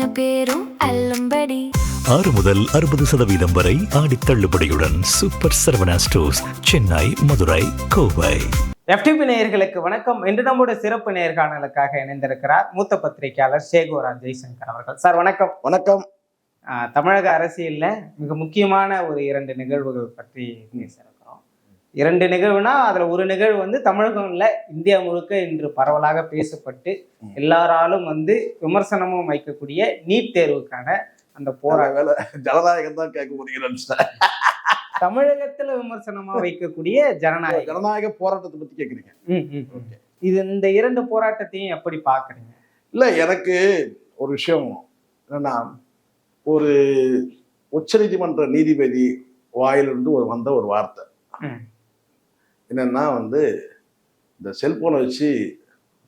அத்தனை பேரும் அல்லம்படி 6 முதல் 60% வரை ஆடி தள்ளுபடியுடன் super Saravana stores, Chennai, Madurai, Kovai. FTP நேயர்களுக்கு வணக்கம். இன்று நம்முடைய சிறப்பு நேர்காணலுக்காக இணைந்திருக்கிறார் மூத்த பத்திரிகையாளர் சேகோரா ஜெய்சங்கர் அவர்கள். சார் வணக்கம். வணக்கம். தமிழக அரசியல்ல மிக முக்கியமான ஒரு 2 நிகழ்வுகள் பற்றி பேசியிருக்கிறோம். 2 நிகழ்வுனா அதுல ஒரு நிகழ்வு வந்து தமிழகம்ல இந்தியா முழுக்க இன்று பரவலாக பேசப்பட்டு எல்லாராலும் வந்து விமர்சனமும் வைக்கக்கூடிய நீட் தேர்வுக்கான அந்த போராட்டம். ஜனநாயகம் தான் கேட்க முடியல. தமிழகத்துல விமர்சனமா வைக்கக்கூடிய ஜனநாயக போராட்டத்தை பத்தி கேக்குறீங்க. இது இந்த 2 போராட்டத்தையும் எப்படி பாக்குறீங்க? இல்ல, எனக்கு ஒரு விஷயம் என்னன்னா, ஒரு உச்சநீதிமன்ற நீதிபதி வாயிலிருந்து வந்த ஒரு வார்த்தை என்னன்னா வந்து, இந்த செல்போனை வச்சு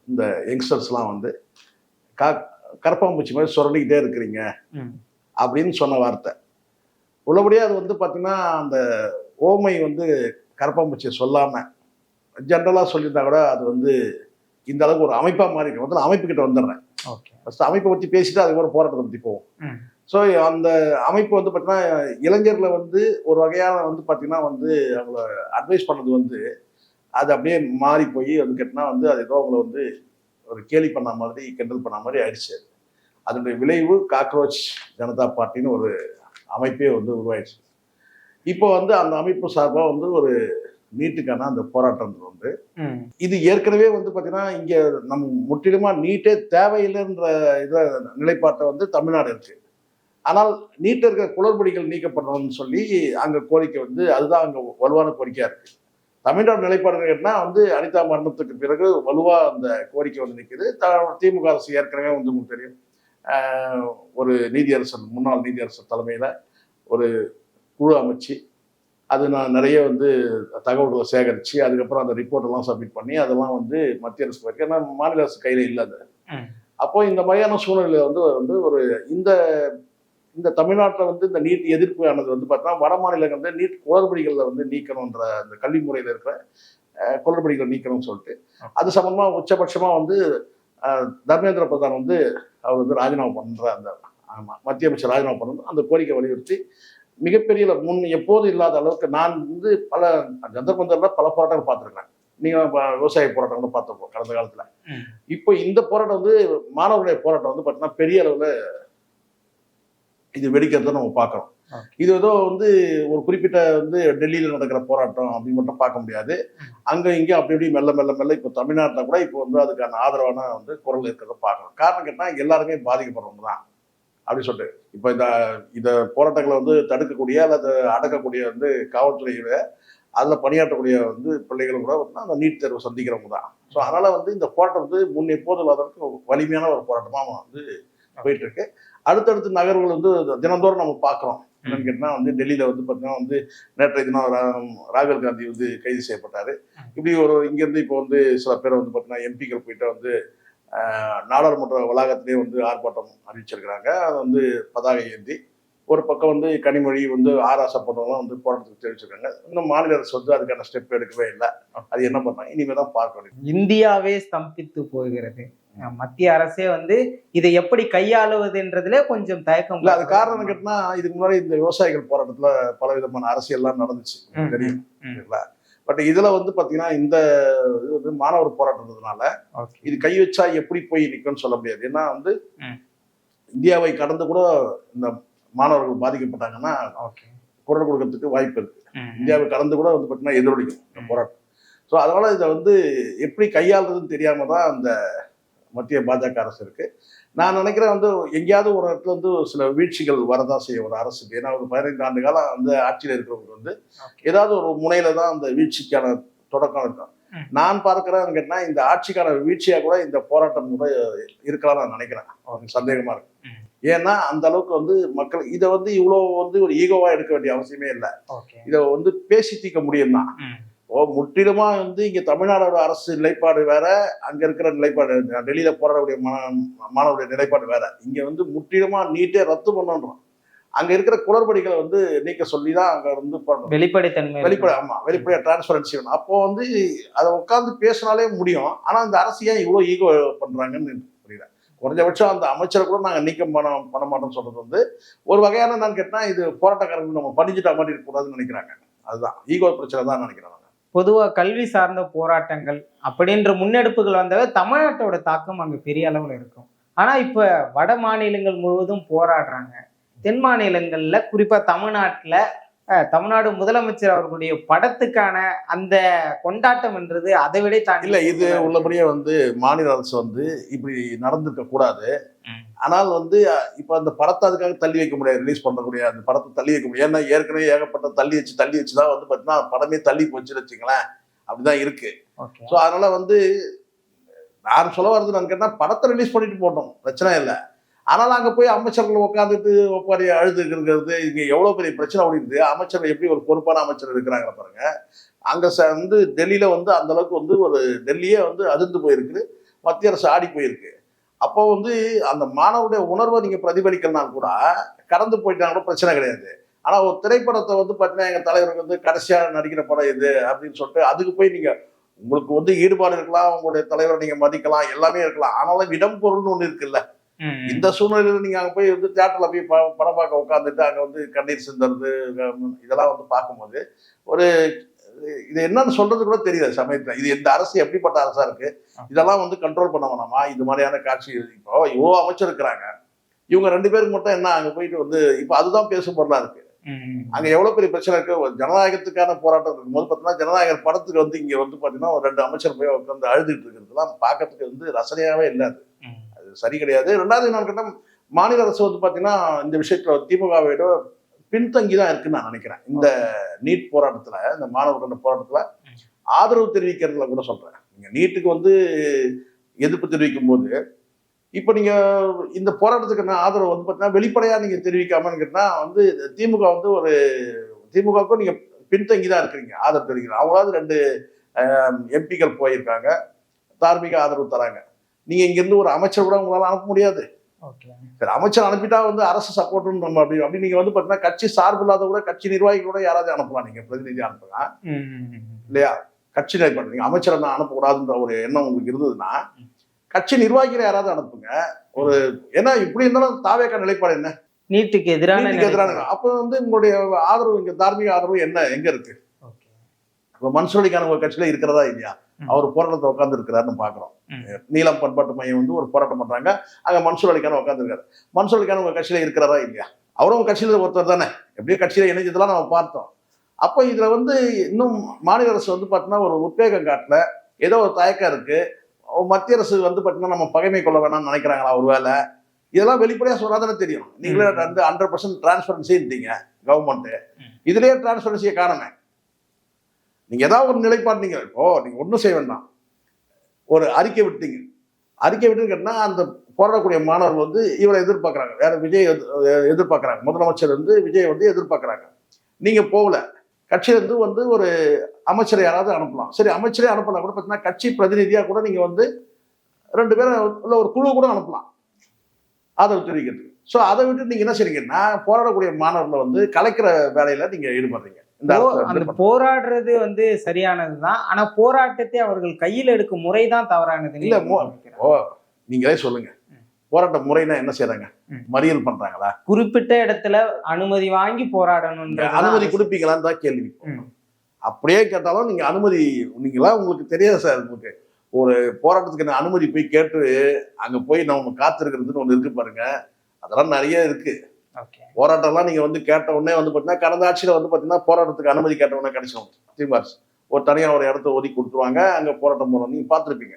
இந்த யங்ஸ்டர்ஸ்லாம் வந்து கரப்பாம்பூச்சி மாதிரி சுரண்டிக்கிட்டே இருக்கிறீங்க அப்படின்னு சொன்ன வார்த்தை. உள்ளபடியாக அது வந்து பார்த்தீங்கன்னா, அந்த ஓமை வந்து கரப்பாம்பூச்சியை சொல்லாமல் ஜென்ரலாக சொல்லியிருந்தா கூட அது வந்து இந்த அளவுக்கு ஒரு அமைப்பாக மாறி இருக்கு. முதல்ல அமைப்புக்கிட்ட வந்துடுறேன். ஃபஸ்ட்டு அமைப்பை பற்றி பேசிட்டு அதுக்கப்புறம் போராட்டத்தை பற்றி போவோம். ஸோ அந்த அமைப்பு வந்து பார்த்தீங்கன்னா, இளைஞர்களை வந்து ஒரு வகையான வந்து பார்த்தீங்கன்னா வந்து அவங்கள அட்வைஸ் பண்ணது வந்து அது அப்படியே மாறி போய் வந்து கேட்டினா வந்து அது ஏதோ அவங்கள வந்து ஒரு கேலி பண்ண மாதிரி, கிண்டல் பண்ண மாதிரி ஆயிடுச்சு. அதனுடைய விளைவு காக்ரோச் ஜனதா பார்ட்டின்னு ஒரு அமைப்பே வந்து உருவாயிடுச்சு. இப்போ வந்து அந்த அமைப்பு சார்பாக வந்து ஒரு நீட்டுக்கான அந்த போராட்டம் வந்து இது ஏற்கனவே வந்து பார்த்தீங்கன்னா, இங்கே நம்ம முற்றிலுமாக நீட்டே தேவையில்லைன்ற நிலைப்பாட்டை வந்து தமிழ்நாடு இருக்கு. ஆனால் நீட்டில் இருக்கிற குளறுபடிகள் நீக்கப்படணும்னு சொல்லி அங்கே கோரிக்கை வந்து அதுதான் அங்கே வலுவான கோரிக்கையாக இருக்கு. தமிழ்நாடு நிலைப்பாடு கேட்டால் வந்து அனிதா மரணத்துக்கு பிறகு வலுவாக அந்த கோரிக்கை வந்து நிற்குது. திமுக அரசு ஏற்கனவே வந்து உங்களுக்கு தெரியும், ஒரு நீதியரசர், முன்னாள் நீதியரசர் தலைமையில் ஒரு குழு அமைச்சு அது நான் நிறைய வந்து தகவல்களை சேகரித்து அதுக்கப்புறம் அந்த ரிப்போர்ட்டெல்லாம் சப்மிட் பண்ணி அதெல்லாம் வந்து மத்திய அரசு போயிருக்கு. ஏன்னா மாநில அரசு கையில் இல்லை அது. அப்போ இந்த மாதிரியான சூழ்நிலையில் வந்து ஒரு இந்த தமிழ்நாட்டில் வந்து இந்த நீட் எதிர்ப்பு ஆனது வந்து பார்த்தா வட மாநிலங்கள் வந்து நீட் குளறுபடிகளில் வந்து நீக்கணுன்ற அந்த கல்வி முறையில் இருக்கிற குளறுபடிகளை நீக்கணும்னு சொல்லிட்டு அது சம்பந்தமாக உச்சபட்சமாக வந்து தர்மேந்திர பிரதான் வந்து அவர் வந்து ராஜினாமா பண்ணுற அந்த மத்திய அமைச்சர் ராஜினாமா பண்ணணும் அந்த கோரிக்கை வலியுறுத்தி மிகப்பெரிய எப்போதும் இல்லாத அளவுக்கு நான் வந்து பல சந்தர்ப்பங்களில் பல போராட்டங்கள் பார்த்துருக்கேன். நீங்கள் விவசாய போராட்டங்களும் பார்த்துருப்போம் கடந்த காலத்தில். இப்போ இந்த போராட்டம் வந்து மாணவர்களுடைய போராட்டம் வந்து பார்த்தீங்கன்னா பெரிய அளவில் இது வெடிக்கிறத நம்ம பார்க்குறோம். இது ஏதோ வந்து ஒரு குறிப்பிட்ட வந்து டெல்லியில் நடக்கிற போராட்டம் அப்படின்னு மட்டும் பார்க்க முடியாது. அங்கே இங்கே அப்படி இப்படி மெல்ல மெல்ல மெல்ல இப்போ தமிழ்நாட்டில் கூட இப்போ வந்து அதுக்கான ஆதரவான வந்து குரல் இருக்கிறத பார்க்கணும். காரணம் கேட்டால் எல்லாருமே பாதிக்கப்படுறவங்க தான் அப்படின்னு சொல்லிட்டு இப்போ இந்த போராட்டங்களை வந்து தடுக்கக்கூடிய அல்லது அடக்கக்கூடிய வந்து காவல்துறையோட அதில் பணியாற்றக்கூடிய வந்து பிள்ளைகளும் கூட வந்து அந்த நீட் தேர்வு சந்திக்கிறவங்க தான். ஸோ அதனால் வந்து இந்த போராட்டம் வந்து எப்போதும் இல்லாதவருக்கு வலிமையான ஒரு போராட்டமாக வந்து போயிட்டு இருக்கு. அடுத்தடுத்த நகர்வுகள் வந்து தினந்தோறும் நம்ம பார்க்குறோம். என்னன்னு கேட்டால் வந்து டெல்லியில் வந்து பார்த்தீங்கன்னா வந்து நேற்றைய தினம் ராகுல் காந்தி வந்து கைது செய்யப்பட்டார். இப்படி இங்கேருந்து இப்போ வந்து சில பேர் வந்து பார்த்தீங்கன்னா எம்பிக்கள் போயிட்டு வந்து நாடாளுமன்ற வளாகத்திலே வந்து ஆர்ப்பாட்டம் அறிவிச்சிருக்கிறாங்க. அதை வந்து பதாகை ஏந்தி ஒரு பக்கம் வந்து கனிமொழி வந்து ஆராசப்பட்டவங்களும் வந்து போராட்டத்துக்கு தெரிவிச்சிருக்காங்க. இன்னும் மாநில அரசு வந்து அதுக்கான ஸ்டெப் எடுக்கவே இல்லை. அது என்ன பண்ணாங்க இனிமேல் தான் பார்க்க வேண்டும். இந்தியாவே ஸ்தம்பித்து போகிறது. மத்திய அரசே வந்து இதை எப்படி கையாளுவதுன்றதுல கொஞ்சம் தயக்கம் இல்லை. அது காரணம் கேட்டா இதுக்கு முன்னாடி இந்த விவசாயிகள் போராட்டத்துல பல விதமான அரசியல்லாம் நடந்துச்சு தெரியும். பட் இதுல வந்து பாத்தீங்கன்னா இந்த இது வந்து மாணவர் போராட்டத்தினால இது கை வச்சா எப்படி போய் நிற்கும்னு சொல்ல முடியாது. ஏன்னா வந்து இந்தியாவை கடந்து கூட இந்த மாணவர்கள் பாதிக்கப்பட்டாங்கன்னா குரல் கொடுக்கறதுக்கு வாய்ப்பு இருக்கு. இந்தியாவை கடந்து கூட வந்து பாத்தீங்கன்னா எதிரொலிக்கும் இந்த போராட்டம். ஸோ அதனால இதை வந்து எப்படி கையாளுறதுன்னு தெரியாம தான் அந்த மத்திய பாஜக அரசு இருக்கு. நான் நினைக்கிறேன் வந்து எங்கேயாவது ஒரு இடத்துல வந்து சில வீழ்ச்சிகள் வரதான் செய்ய ஒரு அரசுக்கு. ஏன்னா ஒரு 15 ஆண்டு காலம் அந்த ஆட்சியில் இருக்கிறவங்க வந்து ஏதாவது ஒரு முனையில தான் அந்த வீழ்ச்சிக்கான தொடக்கம் இருக்கும். நான் பார்க்கிறேன்னு கேட்டா இந்த ஆட்சிக்கான வீழ்ச்சியா கூட இந்த போராட்டம் கூட இருக்கலாம் நான் நினைக்கிறேன். சந்தேகமா இருக்கு. ஏன்னா அந்த அளவுக்கு வந்து மக்கள் இதை வந்து இவ்வளோ வந்து ஒரு ஈகோவா எடுக்க வேண்டிய அவசியமே இல்லை. இதை வந்து பேசி தீர்க்க முடியும் தான். முற்றிலுமா வந்து இங்க தமிழ்நாடோட அரசு நிலைப்பாடு வேற, அங்க இருக்கிற நிலைப்பாடு டெல்லியில போராடக்கூடிய மாணவருடைய நிலைப்பாடு வேற. இங்க வந்து முற்றிலுமா நீட்டே ரத்து பண்ணணும். அங்க இருக்கிற குளறுபடிகளை வந்து நீக்க சொல்லிதான் அங்க வந்து வெளிப்படையா டிரான்ஸ்பரன்சி வேணும். அப்போ வந்து அதை உட்காந்து பேசினாலே முடியும். ஆனா இந்த அரசு ஏன் இவ்வளவு ஈகோ பண்றாங்கன்னு புரியல. குறைஞ்சபட்சம் அந்த அமைச்சரை கூட நாங்கள் நீக்கம் பண்ண மாட்டோம்னு சொல்றது வந்து ஒரு வகையான நான் கேட்டால் இது போராட்டக்காரர்கள் நம்ம படிச்சுட்டா மாதிரி இருக்கக்கூடாதுன்னு நினைக்கிறாங்க. அதுதான் ஈகோ பிரச்சனை தான் நினைக்கிறாங்க. பொதுவா கல்வி சார்ந்த போராட்டங்கள் அப்படின்ற முன்னெடுப்புகள் வந்தவே தமிழ்நாட்டோட தாக்கம் அங்க பெரிய அளவுல இருக்கும். ஆனா இப்ப வட மாநிலங்கள் முழுவதும் போராடுறாங்க. தென் மாநிலங்கள்ல குறிப்பா தமிழ்நாடு முதலமைச்சர் அவர்களுடைய படத்துக்கான அந்த கொண்டாட்டம் என்றது அதை விட தாண்டி இல்ல, இது உள்ளபடியே வந்து மாநில அரசு வந்து இப்படி நடந்திருக்க கூடாது. ஆனால் வந்து இப்ப அந்த படத்தை அதுக்காக தள்ளி வைக்க முடியாது, ரிலீஸ் பண்ணக்கூடிய அந்த படத்தை தள்ளி வைக்க முடியாது. ஏன்னா ஏற்கனவே ஏகப்பட்ட தள்ளி வச்சுதான் வந்து பாத்தீங்கன்னா படமே தள்ளி போச்சுன்னு வச்சுங்களேன், அப்படிதான் இருக்கு. ஸோ அதனால வந்து நான் சொல்ல வர்றது நான் கேட்டா படத்தை ரிலீஸ் பண்ணிட்டு போட்டோம், பிரச்சனை இல்லை. ஆனால் அங்கே போய் அமைச்சர்கள் உட்காந்துட்டு ஒப்பாரி அழுது இருக்கிறது, இங்கே எவ்வளோ பெரிய பிரச்சனை ஓடிடுது. அமைச்சர்கள் எப்படி ஒரு பொறுப்பான அமைச்சர் இருக்கிறாங்க பாருங்க. அங்கே வந்து டெல்லியில் வந்து அந்த அளவுக்கு வந்து ஒரு டெல்லியே வந்து அதிர்ந்து போயிருக்கு, மத்திய அரசு ஆடி போயிருக்கு. அப்போ வந்து அந்த மாணவருடைய உணர்வை நீங்கள் பிரதிபலிக்கலாம் கூட கடந்து போயிட்டாங்க கூட பிரச்சனை கிடையாது. ஆனால் ஒரு திரைப்படத்தை வந்து பார்த்தீங்கன்னா எங்கள் தலைவருக்கு வந்து கடைசியாக நடிக்கிற படம் இது அப்படின்னு சொல்லிட்டு அதுக்கு போய் நீங்கள் உங்களுக்கு வந்து ஈடுபாடு இருக்கலாம், உங்களுடைய தலைவரை நீங்கள் மதிக்கலாம், எல்லாமே இருக்கலாம். ஆனாலும் இடம் பொருள்னு ஒன்று இருக்குல்ல. இந்த சூழ்நிலையில நீங்க அங்க போய் வந்து தியேட்டர்ல போய் படம் பார்க்க உட்காந்துட்டு அங்க வந்து கண்ணீர் சிந்துறது இதெல்லாம் வந்து பார்க்கும்போது ஒரு இது என்னன்னு சொல்றது கூட தெரியல சமயத்துல. இது எந்த அரசு எப்படிப்பட்ட அரசா இருக்கு, இதெல்லாம் வந்து கண்ட்ரோல் பண்ண வேணாமா? இது மாதிரியான காட்சி இப்போ இவ்வளோ அமைச்சர் இருக்கிறாங்க, இவங்க 2 பேருக்கு மட்டும் என்ன அங்க போயிட்டு வந்து இப்போ அதுதான் பேசும் பொருளா இருக்கு. அங்க எவ்வளவு பெரிய பிரச்சனை இருக்கு. ஜனநாயகத்துக்கான போராட்டம் இருக்கும்போது பார்த்தீங்கன்னா ஜனநாயகர் படத்துக்கு வந்து இங்க வந்து பாத்தீங்கன்னா ஒரு 2 அமைச்சர் போய் உட்காந்து அழுதுட்டு இருக்கிறதுலாம் பார்க்கறதுக்கு வந்து ரசனையாவே இல்லாது, சரி கிடையாது. 2வது நான் கேட்டா மாநில அரசு வந்து பாத்தீங்கன்னா இந்த விஷயத்துல திமுகவோட பின்தங்கி தான் இருக்குன்னு நான் நினைக்கிறேன். இந்த நீட் போராட்டத்துல, இந்த மாணவர்கள் போராட்டத்துல ஆதரவு தெரிவிக்கிறதுல கூட சொல்றேன். நீங்க நீட்டுக்கு வந்து எதிர்ப்பு தெரிவிக்கும் போது இப்ப நீங்க இந்த போராட்டத்துக்கு ஆதரவு வந்து பாத்தீங்கன்னா வெளிப்படையா நீங்க தெரிவிக்காமன்னு கேட்டா வந்து திமுக வந்து ஒரு திமுகவுக்கும் நீங்க பின்தங்கி தான் இருக்கிறீங்க, ஆதரவு தெரிவிக்கிறீங்க. அவங்களாவது 2 எம்பிக்கள் போயிருக்காங்க, தார்மீக ஆதரவு தராங்க. நீங்க இங்க இருந்து ஒரு அமைச்சர் கூட உங்களால அனுப்ப முடியாது. சரி, அமைச்சர் அனுப்பிட்டா வந்து அரசு சப்போர்ட் நம்ம அப்படி நீங்க வந்து பாத்தீங்கன்னா கட்சி சார்பு இல்லாத கூட கட்சி நிர்வாகிகள் கூட யாராவது அனுப்பலாம், நீங்க பிரதிநிதி அனுப்பலாம் இல்லையா? கட்சி நிர்வாகி நீங்க அமைச்சரை நான் அனுப்பக்கூடாதுன்ற ஒரு எண்ணம் உங்களுக்கு இருந்ததுன்னா கட்சி நிர்வாகிகளை யாராவது அனுப்புங்க. ஒரு ஏன்னா இப்படி இருந்தாலும் தாவேக்கா நிலைப்பாடு என்ன, நீட்டுக்கு எதிரான அப்ப வந்து உங்களுடைய ஆதரவு இங்க தார்மீக ஆதரவு என்ன எங்க இருக்கு? இப்ப மன்சூர் அலிகான் உங்க கட்சியில இருக்கிறதா இல்லையா? அவர் போராட்டத்தை உட்கார்ந்து இருக்கிறாருன்னு பாக்குறோம். நீலம் பண்பாட்டு மையம் வந்து ஒரு போராட்டம் பண்றாங்க, அங்க மன்சூர் அலிகான் உட்கார்ந்து இருக்காரு. மன்சூர் அலிகான் உங்க கட்சியில இருக்கிறாரா இல்லையா? அவரும் உங்க கட்சியில ஒருத்தர் தானே, எப்படியோ கட்சியில இணைஞ்சதெல்லாம் நம்ம பார்த்தோம். அப்போ இதுல வந்து இன்னும் மாநில அரசு வந்து பாத்தீங்கன்னா ஒரு உத்வேகம் காட்டல, ஏதோ ஒரு தயக்கம் இருக்கு. மத்திய அரசு வந்து பாத்தீங்கன்னா நம்ம பகைமை கொள்ள வேணாம்னு நினைக்கிறாங்களா ஒருவேளை? இதெல்லாம் வெளிப்படையா சொல்லாதானே தெரியும். நீங்களே வந்து 100% டிரான்ஸ்பரன்சி இருந்தீங்க கவர்மெண்ட், இதுலயே டிரான்ஸ்பரன்சியை காணுமே. நீங்க ஏதாவது ஒரு நிலைப்பாடு நீங்க ஒன்றும் செய்ய வேண்டாம், ஒரு அறிக்கை விட்டுன்னு கேட்டா அந்த போராடக்கூடிய மாணவர்கள் வந்து இவரை எதிர்பார்க்கறாங்க, வேற விஜய் எதிர்பார்க்கறாங்க, முதலமைச்சர் வந்து விஜய் வந்து எதிர்பார்க்கறாங்க. நீங்க போகல, கட்சியில இருந்து வந்து ஒரு அமைச்சரை யாராவது அனுப்பலாம். சரி, அமைச்சரே அனுப்பலாம் கூட பார்த்தீங்கன்னா கட்சி பிரதிநிதியா கூட நீங்க வந்து 2 பேரும் உள்ள ஒரு குழு கூட அனுப்பலாம் ஆதரவு தெரிவிக்கிறதுக்கு. ஸோ அதை விட்டு நீங்க என்ன செய்றீங்கன்னா போராடக்கூடிய மாணவர்களை வந்து கலைக்கிற வேலையில நீங்க ஈடுபடுறீங்க. அந்த போராடுறது வந்து சரியானதுதான், ஆனா போராட்டத்தை அவர்கள் கையில் எடுக்கும் முறைதான் தவறானது. இல்ல, நீங்களே சொல்லுங்க, போராட்ட முறைனா என்ன செய்யறாங்க? மறியல் பண்றாங்களா? குறிப்பிட்ட இடத்துல அனுமதி வாங்கி போராடணும். அனுமதி கொடுப்பீங்களான்னு தான் கேள்வி. அப்படியே கேட்டாலும் நீங்க அனுமதி நீங்களா உங்களுக்கு தெரியாது சார். உங்களுக்கு ஒரு போராட்டத்துக்கு அனுமதி போய் கேட்டு அங்க போய் நம்ம காத்திருக்கிறதுன்னு ஒண்ணு இருக்கு பாருங்க, அதெல்லாம் நிறைய இருக்கு. போராட்டம்லாம் நீங்க வந்து கேட்ட உடனே வந்து பாத்தீங்கன்னா கடந்த ஆட்சியில வந்து பாத்தீங்கன்னா போராட்டத்துக்கு அனுமதி கேட்ட உடனே கிடைச்சிடும். திமுக ஒரு தனியா ஒரு இடத்த ஒதுக்கி கொடுத்துருவாங்க, அங்க போராட்டம் போறோம். நீங்க பார்த்துருப்பீங்க.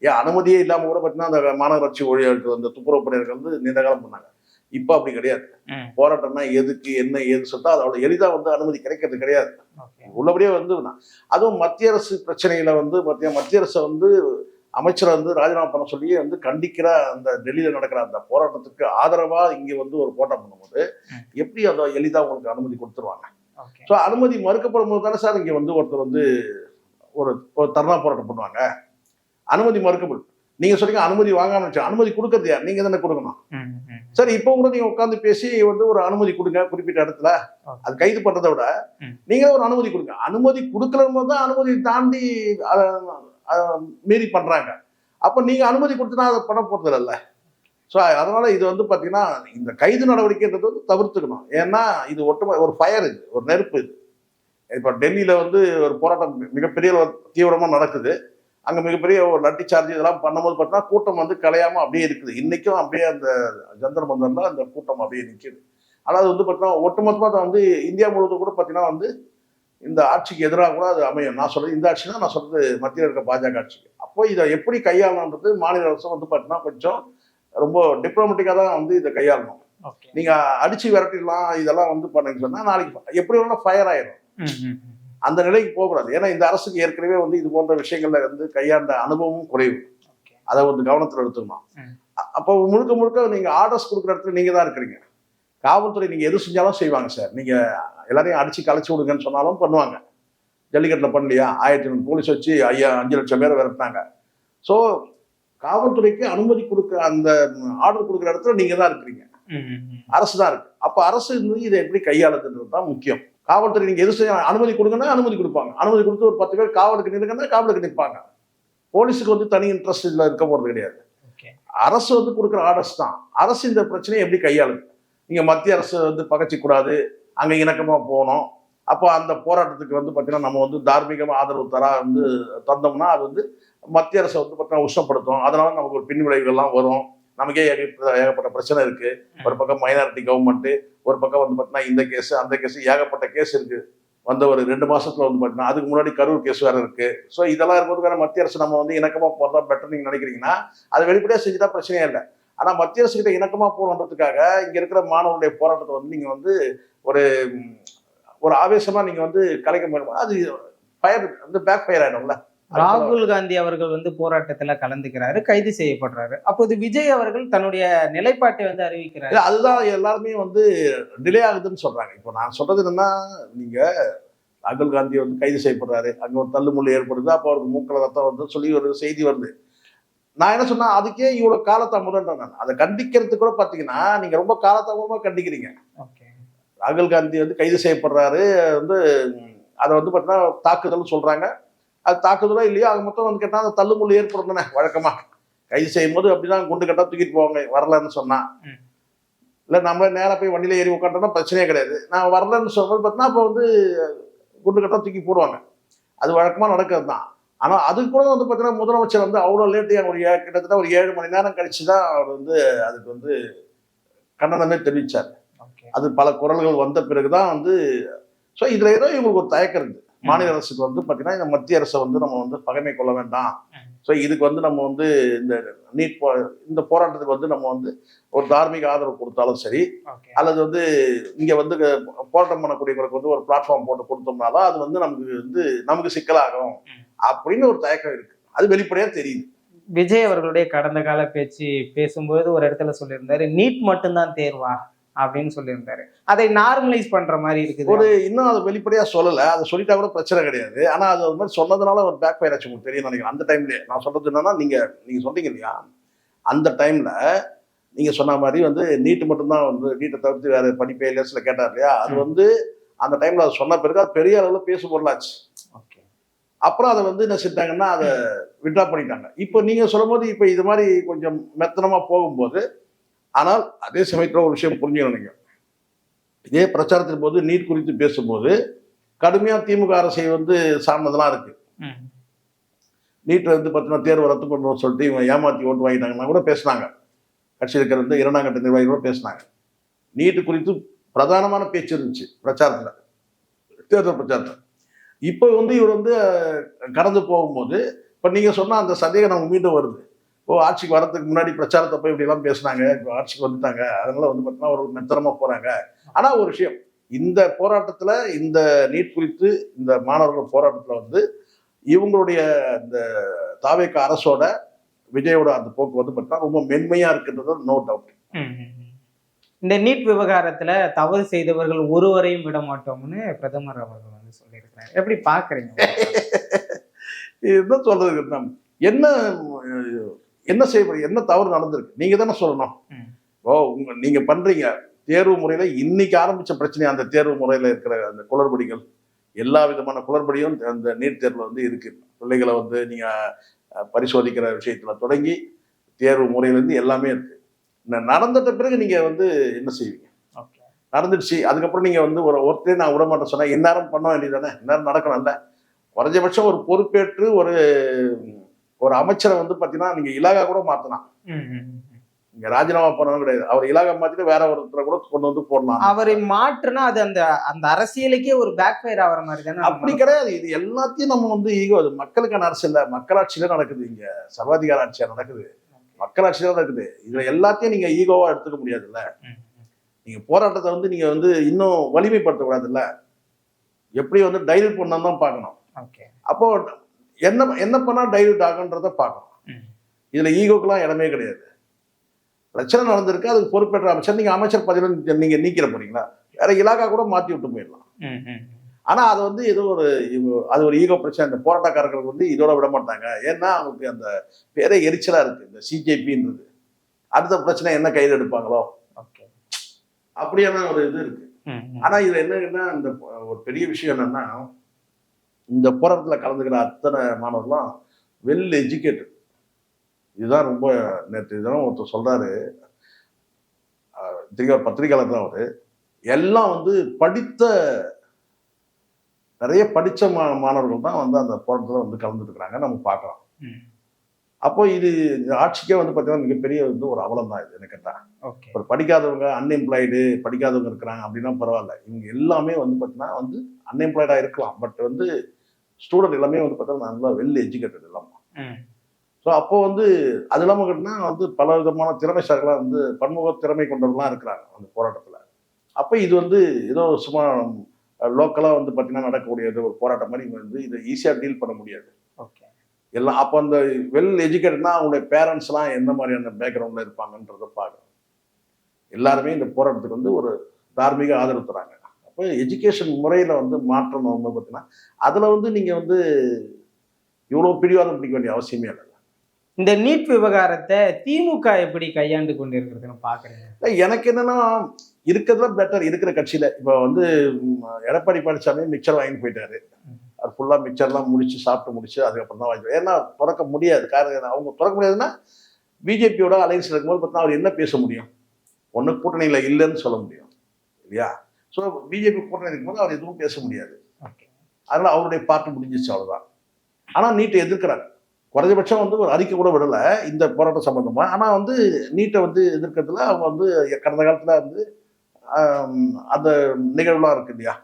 ஏன் அனுமதியே இல்லாம கூட பாத்தீங்கன்னா அந்த மாநகராட்சி ஊழியர்கள் அந்த துப்புரவு பணியர்கள் வந்து நீண்ட காலம் பண்ணாங்க. இப்ப அப்படி கிடையாது. போராட்டம்னா எதுக்கு என்ன ஏது சொல்லிட்டா அதோட எளிதா வந்து அனுமதி கிடைக்கிறது கிடையாது. உள்ளபடியே வந்து அதுவும் மத்திய அரசு பிரச்சனையில வந்து மத்திய அரசை வந்து அமைச்சரை வந்து ராஜினாமா பண்ண சொல்லி வந்து கண்டிக்கிற அந்த டெல்லியில நடக்கிற அந்த போராட்டத்துக்கு ஆதரவா இங்க வந்து ஒரு போராட்டம் பண்ணும்போது எப்படி அதை எளிதா உங்களுக்கு அனுமதி கொடுத்துருவாங்க? ஸோ அனுமதி மறுக்கப்படும் போது தானே சார் இங்க வந்து ஒருத்தர் வந்து ஒரு தர்ணா போராட்டம் பண்ணுவாங்க. அனுமதி மறுக்கப்படும். நீங்க சொல்றீங்க அனுமதி வாங்காம அனுமதி கொடுக்கறது யார்? நீங்க தானே கொடுக்கணும். சரி, இப்போ கூட நீங்க உட்காந்து பேசி வந்து ஒரு அனுமதி கொடுங்க குறிப்பிட்ட இடத்துல, அது கைது பண்றதை விட நீங்க ஒரு அனுமதி கொடுங்க. அனுமதி கொடுக்கலும் போது தான் அனுமதி தாண்டி மீறி பண்றாங்க. அப்ப நீங்க அனுமதி கொடுத்தா அதை பண்ண போறது இல்ல. ஸோ அதனால இது வந்து பார்த்தீங்கன்னா இந்த கைது நடவடிக்கைன்றது வந்து தவிர்த்துக்கணும். ஏன்னா இது ஒரு ஃபயர், இது ஒரு நெருப்பு. இது இப்போ டெல்லியில் வந்து ஒரு போராட்டம் மிகப்பெரிய தீவிரமாக நடக்குது. அங்கே மிகப்பெரிய ஒரு லட்டி சார்ஜ் இதெல்லாம் பண்ணும்போது பார்த்தீங்கன்னா கூட்டம் வந்து கலையாமல் அப்படியே இருக்குது. இன்றைக்கும் அப்படியே அந்த ஜந்தர் மந்தரில் அந்த கூட்டம் அப்படியே நிற்கிது. ஆனால் அது வந்து பார்த்தீங்கன்னா ஒட்டுமொத்தமாக வந்து இந்தியா முழுவதும் கூட பார்த்தீங்கன்னா வந்து இந்த ஆட்சிக்கு எதிராக கூட அது அமையும். நான் சொல்கிறது இந்த ஆட்சி தான், நான் சொல்கிறது மத்தியில் இருக்க பாஜக ஆட்சிக்கு. அப்போ இதை எப்படி கையாளணுன்றது மாநில அரசு வந்து பார்த்தீங்கன்னா கொஞ்சம் ரொம்ப டிப்ளமேட்டிக்காக தான் வந்து இதை கையாளணும். நீங்கள் அடித்து விரட்டிடலாம் இதெல்லாம் வந்து பண்ணுங்க சொன்னால் நாளைக்கு எப்படி வேணாலும் ஃபயர் ஆயிடும். அந்த நிலைக்கு போகக்கூடாது. ஏன்னா இந்த அரசுக்கு ஏற்கனவே வந்து இது போன்ற விஷயங்கள்ல வந்து கையாண்ட அனுபவமும் குறைவு. அதை வந்து கவனத்தில் எடுத்துக்கணும். அப்போ முழுக்க முழுக்க நீங்க ஆர்டர்ஸ் கொடுக்குற இடத்துல நீங்க தான் இருக்கிறீங்க. காவல்துறை நீங்க எது செஞ்சாலும் செய்வாங்க சார். நீங்க எல்லாரையும் அடிச்சு கலைச்சு விடுங்கன்னு சொன்னாலும் பண்ணுவாங்க. ஜல்லிக்கட்டில் பண்ணலையா 1000 போலீஸ் வச்சு 5 லட்சம் பேரை விரட்டினாங்க. ஸோ காவல்துறைக்கு அனுமதி கொடுக்க அந்த ஆர்டர் கொடுக்குற இடத்துல நீங்க தான் இருக்கிறீங்க. அரசு தான் இருக்கு. அப்ப அரசு இருந்து இதை எப்படி கையாளுதுன்றது தான் முக்கியம். காவல்துறை நீங்க எது செய்ய அனுமதி கொடுங்கன்னா அனுமதி கொடுப்பாங்க. அனுமதி கொடுத்து ஒரு 10 பேர் காவலுக்கு நிற்கணும்னா காவலுக்கு நிற்பாங்க. போலீஸுக்கு வந்து தனி இன்ட்ரெஸ்ட் இதுல இருக்க போறது கிடையாது. அரசு வந்து கொடுக்குற ஆர்டர்ஸ் தான். அரசு இந்த பிரச்சனையை எப்படி கையாளுது? நீங்க மத்திய அரசு வந்து பகைச்சிக்கூடாது, அங்க இணக்கமா போகணும். அப்போ அந்த போராட்டத்துக்கு வந்து பார்த்தீங்கன்னா நம்ம வந்து தார்மீகமாக ஆதரவு வந்து தந்தோம்னா அது வந்து மத்திய அரசை வந்து பார்த்தீங்கன்னா உஷ்ணப்படுத்தும். அதனால நமக்கு ஒரு பின் விளைவுகள்லாம் வரும். நமக்கே ஏகப்பட்ட பிரச்சனை இருக்கு. ஒரு பக்கம் மைனாரிட்டி கவர்மெண்ட், ஒரு பக்கம் வந்து பார்த்தீங்கன்னா இந்த கேஸ் அந்த கேஸ், ஏகப்பட்ட கேஸ் இருக்கு. வந்த ஒரு 2 மாசத்துல வந்து பார்த்தீங்கன்னா அதுக்கு முன்னாடி கரூர் கேஸ் வேற இருக்கு. ஸோ இதெல்லாம் இருக்கும்போது வேற மத்திய அரசு நம்ம வந்து இணக்கமா போறதா பெட்டர் நீங்க நினைக்கிறீங்கன்னா அதை வெளிப்படையா செஞ்சுட்டா பிரச்சனையே இல்லை. ஆனா மத்திய அரசு கிட்ட இணக்கமா போகணுன்றதுக்காக இங்க இருக்கிற மாணவர்களுடைய போராட்டத்தை வந்து நீங்க வந்து ஒரு ஆவேசமா நீங்க வந்து கலைக்க முடியும். அது ஃபயர் வந்து பேக் ஃபயர் ஆயிடும்ல. ராகுல் காந்தி அவர்கள் வந்து போராட்டத்துல கலந்துக்கிறாரு, கைது செய்யப்படுறாரு. அப்போது விஜய் அவர்கள் தன்னுடைய நிலைப்பாட்டை வந்து அறிவிக்கிறாரு. அதுதான் எல்லாருமே வந்து டிலே ஆகுதுன்னு சொல்றாங்க. இப்போ நான் சொல்றது என்னன்னா, நீங்க ராகுல் காந்தி வந்து கைது செய்யப்படுறாரு, அங்க ஒரு தள்ளுமுள்ளு ஏற்படுது, அப்போ அவருக்கு மூக்கல ரத்தம் வந்து சொல்லி ஒரு செய்தி வருது. நான் என்ன சொன்னா, அதுக்கே இவ்வளவு காலதாமதம்ன்ற நான் அதை கண்டிக்கிறதுக்கு கூட பாத்தீங்கன்னா நீங்க ரொம்ப காலதாமதமா கண்டிக்கிறீங்க. ராகுல் காந்தி வந்து கைது செய்யப்படுறாரு, வந்து அதை வந்து பார்த்தீங்கன்னா தாக்குதல் சொல்றாங்க. அது தாக்குதலோ இல்லையோ அது மொத்தம் வந்து கேட்டால் அந்த தள்ளுமுள்ளு ஏற்படும் தானே. வழக்கமாக கைது செய்யும் போது அப்படிதான் குண்டு கட்டா தூக்கிட்டு போவாங்க வரலன்னு சொன்னா. இல்லை நம்ம நேராக போய் வண்டியில ஏறி உட்காந்தோம்னா பிரச்சனையே கிடையாது. நான் வரலன்னு சொன்னது பார்த்தீங்கன்னா அப்போ வந்து குண்டு கட்டா தூக்கி போடுவாங்க. அது வழக்கமாக நடக்கிறது தான். ஆனால் அதுக்கு கூட வந்து பார்த்தீங்கன்னா முதலமைச்சர் வந்து அவ்வளோ லேட்டு கிட்டத்தட்ட ஒரு 7 மணி நேரம் கழிச்சு தான் அவர் வந்து அதுக்கு வந்து கண்டனமே தெரிவித்தார். அது பல குரல்கள் வந்த பிறகுதான் வந்து. ஸோ இதில் ஏதோ இவங்களுக்கு ஒரு தயக்கம் இருக்குது. மாநில அரசுக்கு வந்து பார்த்தீங்கன்னா இந்த மத்திய அரசை வந்து நம்ம வந்து பகைமை கொள்ள வேண்டாம். ஸோ இதுக்கு வந்து நம்ம வந்து இந்த போராட்டத்துக்கு வந்து நம்ம வந்து ஒரு தார்மீக ஆதரவு கொடுத்தாலும் சரி, அல்லது வந்து இங்கே வந்து போராட்டம் பண்ணக்கூடியவங்களுக்கு வந்து ஒரு பிளாட்ஃபார்ம் போட்டு கொடுத்தோம்னாலும் அது வந்து நமக்கு சிக்கலாகும் அப்படின்னு ஒரு தயக்கம் இருக்கு. அது வெளிப்படையா தெரியுது. விஜய் அவர்களுடைய கடந்த கால பேசும்போது ஒரு இடத்துல சொல்லியிருந்தாரு, நீட் மட்டும்தான் தேர்வா அப்படின்னு சொல்லியிருந்தாரு. அதை நார்மலைஸ் பண்ற மாதிரி இருக்குது. இன்னும் அதை வெளிப்படையா சொல்லல. அதை சொல்லிட்டா கூட பிரச்சனை கிடையாது. ஆனா அது ஒரு மாதிரி சொன்னதுனால ஒரு பேக் ஃபயர் ஆச்சு. உங்களுக்கு தெரியும் நினைக்கிறேன். அந்த டைம்லயே நான் சொல்றது என்னன்னா, நீங்க சொல்றீங்க இல்லையா, அந்த டைம்ல நீங்க சொன்ன மாதிரி வந்து நீட்டு மட்டும்தான் வந்து நீட்டை தவிர்த்து வேற படிப்பே இல்லை சில கேட்டார் இல்லையா, அது வந்து அந்த டைம்ல அதை சொன்ன பிறகு அது பெரிய அளவுல பேசு பொருளாச்சு. அப்புறம் அதை வந்து என்ன செஞ்சாங்கன்னா அதை விட்ரா பண்ணிட்டாங்க. இப்போ நீங்க சொல்லும் போது இப்போ இது மாதிரி கொஞ்சம் மெத்தனமா போகும்போது, ஆனால் அதே சமயத்தில் ஒரு விஷயம் புரிஞ்சுக்கணும். நீங்கள் இதே பிரச்சாரத்தின் போது நீட் குறித்து பேசும்போது கடுமையாக திமுக அரசை வந்து சார்ந்ததெல்லாம் இருக்கு. நீட் வந்து பார்த்தீங்கன்னா தேர்வு ரத்து பண்ணுறோம்னு சொல்லிட்டு இவங்க ஏமாற்றி ஓட்டு வாங்கிட்டாங்கன்னா கூட பேசினாங்க. கட்சி இருக்கிற வந்து 2ஆம் கட்ட நிர்வாகிகளோட பேசினாங்க. நீட்டு குறித்து பிரதானமான பேச்சு இருந்துச்சு பிரச்சாரத்தில், தேர்தல் பிரச்சாரத்தில். இப்போ வந்து இவர் வந்து கடந்து போகும்போது இப்போ நீங்கள் சொன்னால் அந்த சந்தேகம் நம்ம மீண்டும் வருது. ஆட்சிக்கு வரதுக்கு முன்னாடி பிரச்சாரத்தை போய் இப்படிலாம் பேசினாங்க, இப்போ ஆட்சிக்கு வந்துட்டாங்க, அதனால வந்து பார்த்தீங்கன்னா ஒரு மெத்தனமாக போகிறாங்க. ஆனால் ஒரு விஷயம், இந்த போராட்டத்தில் இந்த நீட் குறித்து இந்த மாணவர்கள் போராட்டத்தில் வந்து இவங்களுடைய இந்த தாவேக அரசோட விஜயோட அந்த போக்கு வந்து பார்த்தீங்கன்னா ரொம்ப மென்மையாக இருக்குன்றது நோ டவுட். இந்த நீட் விவகாரத்தில் தவறு செய்தவர்கள் ஒருவரையும் விட மாட்டோம்னு பிரதமர் அவர்கள் வந்து சொல்லியிருக்கிறார். எப்படி பார்க்குறீங்க? என்ன சொல்றது, என்ன செய்ய, என்ன தவறு நடந்திருக்கு நீங்க தானே சொல்லணும். நீங்க பண்றீங்க தேர்வு முறையில இன்னைக்கு ஆரம்பிச்ச பிரச்சனை. அந்த தேர்வு முறையில இருக்கிற அந்த குளறுபடிகள், எல்லா விதமான குளறுபடியும் அந்த நீட் தேர்வுல வந்து இருக்கு. பிள்ளைகளை வந்து நீங்க பரிசோதிக்கிற விஷயத்துல தொடங்கி தேர்வு முறையிலேருந்து எல்லாமே இருக்கு. நடந்துட்ட பிறகு நீங்க வந்து என்ன செய்வீங்க? ஓகே. நடந்துடுச்சு, அதுக்கப்புறம் நீங்க வந்து ஒருத்தரே நான் விட மாட்டேன் சொன்னா எந்நேரம் பண்ண வேண்டியதானே? எந்நேரம் நடக்கணும்ல. குறைஞ்சபட்சம் ஒரு பொறுப்பேற்று ஒரு ஒரு அமைச்சரை வந்து பாத்தீங்கன்னா நீங்க இலாகா கூட மாத்தலாம். நீங்க ராஜினாமா பண்ணவும் கிடையாது. அவர் இலாகா மாத்திட்டு வேற ஒருத்தரை கூட கொண்டு வந்து போடலாம். அவரை மாற்றுனா அது அந்த அந்த அரசியலுக்கே ஒரு பேக் ஃபயர் ஆகிற மாதிரி தானே. அப்படி கிடையாது. இது எல்லாத்தையும் நம்ம வந்து ஈகோ, அது மக்களுக்கான அரசியல், மக்களாட்சியில நடக்குது. இங்க சர்வாதிகார ஆட்சியா நடக்குது, மக்களாட்சியில நடக்குது. இதுல எல்லாத்தையும் நீங்க ஈகோவா எடுத்துக்க முடியாதுல்ல. நீங்க போராட்டத்தை வந்து நீங்க வந்து இன்னும் வலிமைப்படுத்த கூடாதுல்ல. எப்படி வந்து டைல்யூட் பண்ணணும் தான் பார்க்கணும். அப்போ என்ன என்ன பண்ணா டைல்யூட் ஆகுன்றத பார்க்கணும். இதுல ஈகோக்கெல்லாம் இடமே கிடையாது. பிரச்சனை நடந்திருக்கு, அதுக்கு பொறுப்பேற்ற அமைச்சர், நீங்க அமைச்சர் பதவியில நீங்க நீக்கிற போறீங்களா? வேற இலாகா கூட மாத்தி விட்டு போயிடலாம். ஆனா அது வந்து ஏதோ ஒரு அது ஒரு ஈகோ பிரச்சனை. இந்த போராட்டக்காரர்களுக்கு வந்து இதோட விட மாட்டாங்க. ஏன்னா அவங்களுக்கு அந்த பேரே எரிச்சலா இருக்கு, இந்த சிஜேபின்றது. அடுத்த பிரச்சனை என்ன கையில் எடுப்பாங்களோ அப்படியான ஒரு இது இருக்கு. ஆனா இதுல என்னன்னா, இந்த ஒரு பெரிய விஷயம் என்னன்னா, இந்த போராட்டத்துல கலந்துக்கிற அத்தனை மாணவர்களும் வெல் எஜுகேட்டட். இதுதான் ரொம்ப நேற்று இதெல்லாம் ஒருத்தர் சொல்றாரு, பத்திரிகையாளர் தான் அவரு. எல்லாம் வந்து நிறைய படித்த மாணவர்கள் தான் வந்து அந்த போராட்டத்தில் வந்து கலந்துட்டு இருக்கிறாங்க, நம்ம பார்க்கலாம். அப்போ இது ஆட்சிக்கே வந்து பார்த்தீங்கன்னா மிகப்பெரிய வந்து ஒரு அவலம் தான் இது எனக்கு கேட்டா. ஒரு படிக்காதவங்க, அன்எம்ப்ளாய்டு படிக்காதவங்க இருக்கிறாங்க அப்படின்னா பரவாயில்ல. இவங்க எல்லாமே வந்து பார்த்தீங்கன்னா வந்து அன்எம்ப்ளாய்டா இருக்கலாம், பட் வந்து ஸ்டூடெண்ட் எல்லாமே வந்து பார்த்தீங்கன்னா நல்லா வெல் எஜுகேட்டட் இல்லாமல். ஸோ அப்போ வந்து அது இல்லாமல் கேட்டினா வந்து பல விதமான திறமைசாலிகளாக வந்து பன்முக திறமை கொண்டவர்களாம் இருக்கிறாங்க அந்த போராட்டத்தில். அப்போ இது வந்து ஏதோ சும்மா லோக்கலாக வந்து பார்த்தீங்கன்னா நடக்கக்கூடிய ஒரு போராட்டம் மாதிரி வந்து இதை ஈஸியாக டீல் பண்ண முடியாது. எல்லாம் அப்போ அந்த வெல் எஜுகேட்டட்னா அவங்களுடைய பேரண்ட்ஸ்லாம் எந்த மாதிரியான பேக்ரவுண்டில் இருப்பாங்கன்றதை பார்க்கணும். எல்லாருமே இந்த போராட்டத்துக்கு வந்து ஒரு தார்மீக ஆதரவு தராங்க. அப்போ எஜுகேஷன் முறையில் வந்து மாற்றம் வந்து பார்த்தீங்கன்னா அதில் வந்து நீங்கள் வந்து இவ்வளோ பிடிவாதம் பிடிக்க வேண்டிய அவசியமே இல்லை. இந்த நீட் விவகாரத்தை திமுக எப்படி கையாண்டு கொண்டு இருக்கிறதுன்னு பார்க்குறீங்க? எனக்கு என்னன்னா, இருக்கிறதுல பெட்டர் இருக்கிற கட்சியில். இப்போ வந்து எடப்பாடி பழனிசாமி மிக்சர் வாங்கிட்டு போயிட்டாரு. அது ஃபுல்லாக மிக்சர்லாம் சாப்பிட்டு முடிச்சு அதுக்கப்புறம் தான் வாங்கிட்டு. ஏன்னா திறக்க முடியாது. காரணம் அவங்க திறக்க முடியாதுன்னா பிஜேபியோட அலைன்ஸ் இருக்கும்போது பார்த்தீங்கன்னா அவர் என்ன பேச முடியும்? ஒன்று கூட்டணியில் இல்லைன்னு சொல்ல முடியும் இல்லையா? ஸோ பிஜேபி கூட்டணி இருக்கும்போது அவர் எதுவும் பேச முடியாது. அதனால் அவருடைய பாட்டு முடிஞ்சிச்சு, அவ்வளோதான். ஆனால் நீட்டை எதிர்க்கிறாங்க. குறைஞ்சபட்சம் வந்து ஒரு அறிக்கை கூட விடலை இந்த போராட்டம் சம்பந்தமா. ஆனால் வந்து நீட்டை வந்து எதிர்க்கிறதுல அவங்க வந்து கடந்த காலத்தில் வந்து அந்த நிகழ்வுலாம் இருக்கு இல்லையா,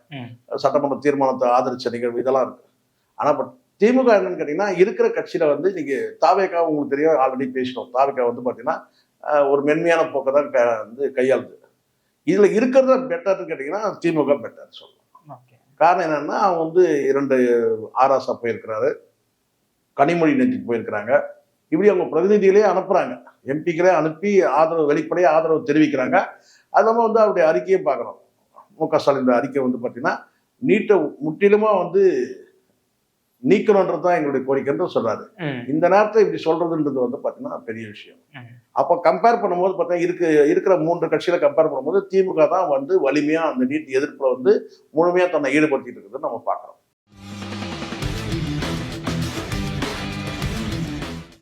சட்டமன்ற தீர்மானத்தை ஆதரிச்ச நிகழ்வு இதெல்லாம் இருக்கு. ஆனால் பட் திமுக என்னன்னு கேட்டீங்கன்னா, இருக்கிற கட்சியில வந்து இன்னைக்கு தாவேகா உங்களுக்கு தெரியும், ஆல்ரெடி பேசினோம். தாவேகா வந்து பார்த்தீங்கன்னா ஒரு மென்மையான போக்கை தான் வந்து கையாளுது. இதுல இருக்கிறத பெட்டர்னு கேட்டீங்கன்னா திமுக பெட்டர் சொல்லலாம். காரணம் என்னன்னா, அவங்க வந்து 2 ஆராசா போயிருக்கிறாரு, கனிமொழி நேற்றுக்கு போயிருக்கிறாங்க. இப்படி அவங்க பிரதிநிதிகளே அனுப்புறாங்க, எம்பிக்களே அனுப்பி ஆதரவு வெளிப்படையாக ஆதரவு தெரிவிக்கிறாங்க. அது இல்லாமல் வந்து அவருடைய அறிக்கையை பார்க்கணும். மு.க. ஸ்டாலின் அறிக்கை வந்து பார்த்தீங்கன்னா நீட்டை முற்றிலுமா வந்து நீக்கணுன்றது தான் எங்களுடைய கோரிக்கைன்னு சொல்றாரு. இந்த நேரத்தில் இப்படி சொல்றதுன்றது வந்து பார்த்தீங்கன்னா பெரிய விஷயம். அப்போ கம்பேர் பண்ணும்போது பார்த்தீங்கன்னா இருக்கிற 3 கட்சிகளை கம்பேர் பண்ணும்போது திமுக தான் வந்து வலிமையா அந்த நீட் எதிர்ப்புல வந்து முழுமையா தன்னை ஈடுபடுத்திட்டு இருக்குதுன்னு நம்ம பார்க்குறோம்.